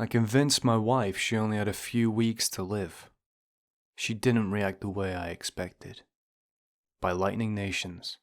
I convinced my wife she only had a few weeks to live. She didn't react the way I expected. By lightingnations.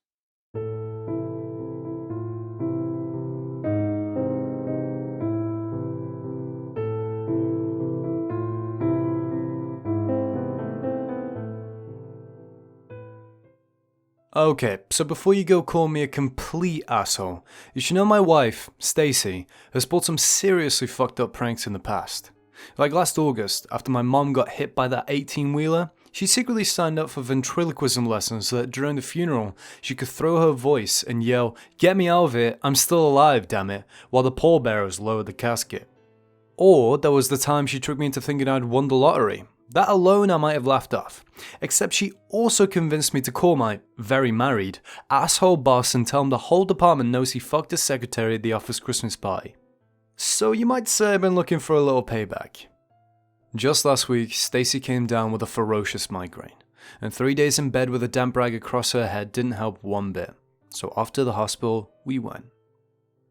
Okay, so before you go call me a complete asshole, you should know my wife, Stacey, has pulled some seriously fucked up pranks in the past. Like last August, after my mom got hit by that 18-wheeler, she secretly signed up for ventriloquism lessons so that during the funeral, she could throw her voice and yell, "Get me out of it, I'm still alive, damn it," while the pallbearers lowered the casket. Or there was the time she tricked me into thinking I'd won the lottery. That alone I might have laughed off. Except she also convinced me to call my very married asshole boss and tell him the whole department knows he fucked his secretary at the office Christmas party. So you might say I've been looking for a little payback. Just last week, Stacey came down with a ferocious migraine, and 3 days in bed with a damp rag across her head didn't help one bit. So off to the hospital we went.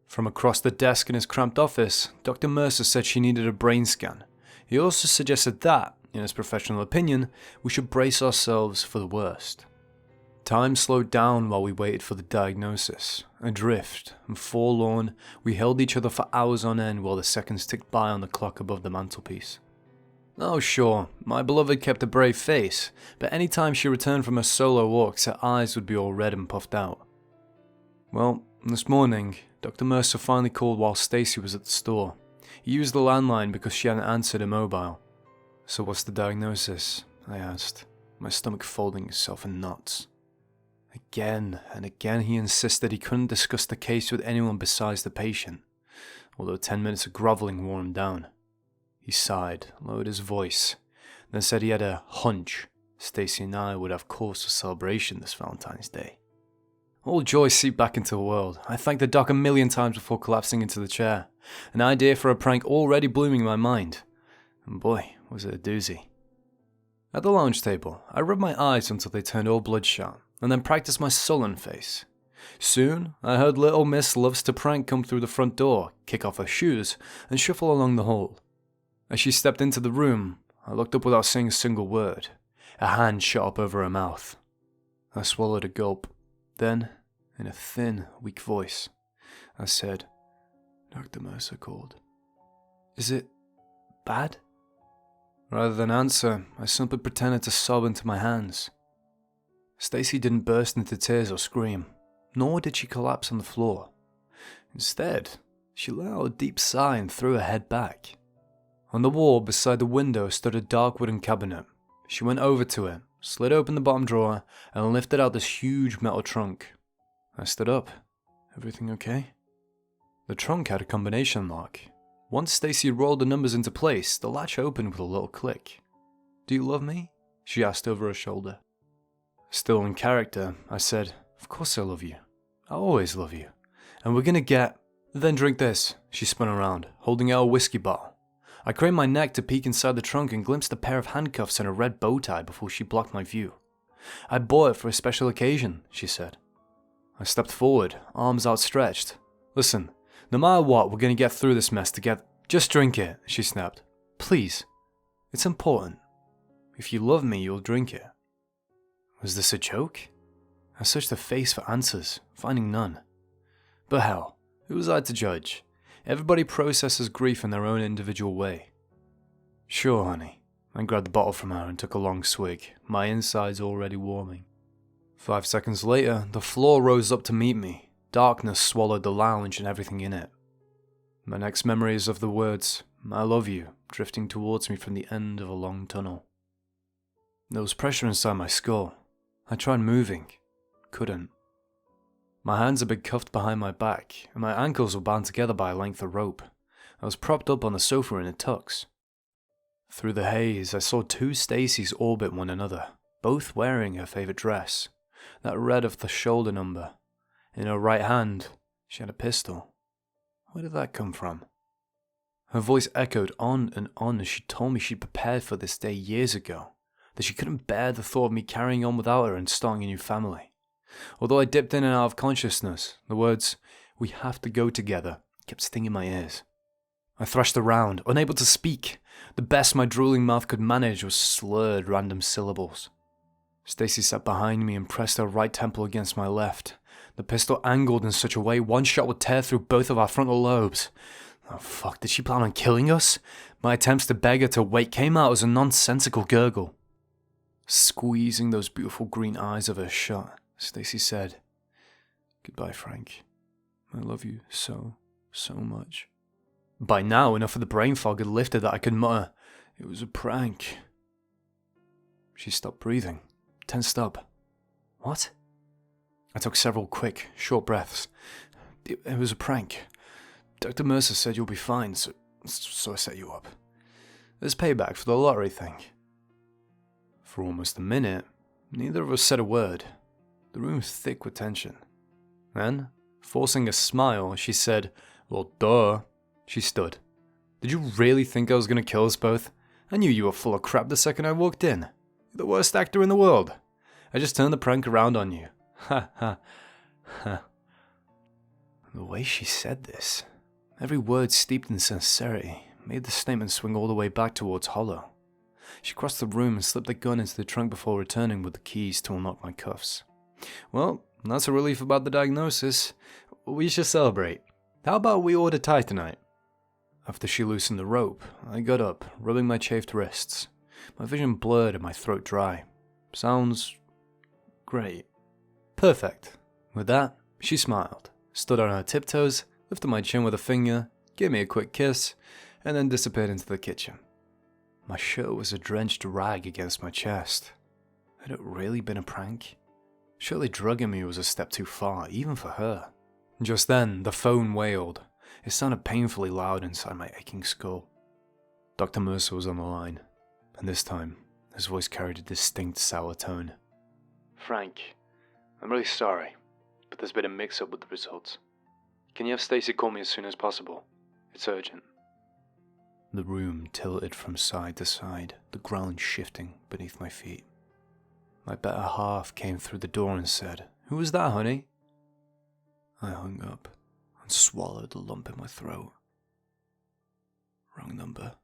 From across the desk in his cramped office, Dr. Mercer said she needed a brain scan. He also suggested that, in his professional opinion, we should brace ourselves for the worst. Time slowed down while we waited for the diagnosis. Adrift and forlorn, we held each other for hours on end while the seconds ticked by on the clock above the mantelpiece. Oh sure, my beloved kept a brave face, but any time she returned from her solo walks, her eyes would be all red and puffed out. Well, this morning, Dr. Mercer finally called while Stacey was at the store. He used the landline because she hadn't answered her mobile. "So what's the diagnosis?" I asked, my stomach folding itself in knots. Again and again he insisted he couldn't discuss the case with anyone besides the patient, although 10 minutes of groveling wore him down. He sighed, lowered his voice, then said he had a hunch Stacey and I would have cause for celebration this Valentine's Day. All joy seeped back into the world. I thanked the doc a million times before collapsing into the chair, an idea for a prank already blooming in my mind. And boy, was it a doozy. At the lounge table, I rubbed my eyes until they turned all bloodshot, and then practiced my sullen face. Soon, I heard little Miss Loves to Prank come through the front door, kick off her shoes, and shuffle along the hall. As she stepped into the room, I looked up without saying a single word. A hand shot up over her mouth. I swallowed a gulp. Then, in a thin, weak voice, I said, "Dr. Mercer called. Is it bad?" Rather than answer, I simply pretended to sob into my hands. Stacey didn't burst into tears or scream, nor did she collapse on the floor. Instead, she let out a deep sigh and threw her head back. On the wall beside the window stood a dark wooden cabinet. She went over to it, slid open the bottom drawer, and lifted out this huge metal trunk. I stood up. "Everything okay?" The trunk had a combination lock. Once Stacey rolled the numbers into place, the latch opened with a little click. "Do you love me?" she asked over her shoulder. Still in character, I said, "Of course I love you. I always love you. And we're gonna get—" "Then drink this." She spun around, holding out a whiskey bottle. I craned my neck to peek inside the trunk and glimpsed a pair of handcuffs and a red bow tie before she blocked my view. "I bought it for a special occasion," she said. I stepped forward, arms outstretched. "Listen, no matter what, we're gonna get through this mess together." "Just drink it," she snapped. "Please. It's important. If you love me, you'll drink it." Was this a joke? I searched her face for answers, finding none. But hell, who was I to judge? Everybody processes grief in their own individual way. "Sure, honey." I grabbed the bottle from her and took a long swig, my insides already warming. 5 seconds later, the floor rose up to meet me. Darkness swallowed the lounge and everything in it. My next memory is of the words, "I love you," drifting towards me from the end of a long tunnel. There was pressure inside my skull. I tried moving. Couldn't. My hands had been cuffed behind my back, and my ankles were bound together by a length of rope. I was propped up on the sofa in a tux. Through the haze, I saw two Staceys orbit one another, both wearing her favourite dress, that red of the shoulder number. In her right hand, she had a pistol. Where did that come from? Her voice echoed on and on as she told me she'd prepared for this day years ago, that she couldn't bear the thought of me carrying on without her and starting a new family. Although I dipped in and out of consciousness, the words, "we have to go together," kept stinging my ears. I thrashed around, unable to speak. The best my drooling mouth could manage was slurred random syllables. Stacey sat behind me and pressed her right temple against my left. The pistol angled in such a way one shot would tear through both of our frontal lobes. Oh fuck, did she plan on killing us? My attempts to beg her to wait came out as a nonsensical gurgle. Squeezing those beautiful green eyes of hers shut, Stacey said, "Goodbye, Frank. I love you so, so much." By now, enough of the brain fog had lifted that I could mutter, "It was a prank." She stopped breathing, tensed up. What? I took several quick, short breaths. It was a prank. Dr. Mercer said you'll be fine, so I set you up. There's payback for the lottery thing. For almost a minute, neither of us said a word. The room was thick with tension. Then, forcing a smile, she said, "Well, duh." She stood. "Did you really think I was going to kill us both? I knew you were full of crap the second I walked in. You're the worst actor in the world. I just turned the prank around on you. Ha ha ha." The way she said this, every word steeped in sincerity, made the statement swing all the way back towards Hollow. She crossed the room and slipped the gun into the trunk before returning with the keys to unlock my cuffs. "Well, that's a relief about the diagnosis. We should celebrate. How about we order Thai tonight?" After she loosened the rope, I got up, rubbing my chafed wrists. My vision blurred and my throat dry. Sounds great. Perfect. With that, she smiled, stood on her tiptoes, lifted my chin with a finger, gave me a quick kiss, and then disappeared into the kitchen. My shirt was a drenched rag against my chest. Had it really been a prank? Surely drugging me was a step too far, even for her. Just then, the phone wailed. It sounded painfully loud inside my aching skull. Dr. Mercer was on the line, and this time, his voice carried a distinct sour tone. "Frank, I'm really sorry, but there's been a mix-up with the results. Can you have Stacey call me as soon as possible? It's urgent." The room tilted from side to side, the ground shifting beneath my feet. My better half came through the door and said, "Who was that, honey?" I hung up and swallowed the lump in my throat. Wrong number.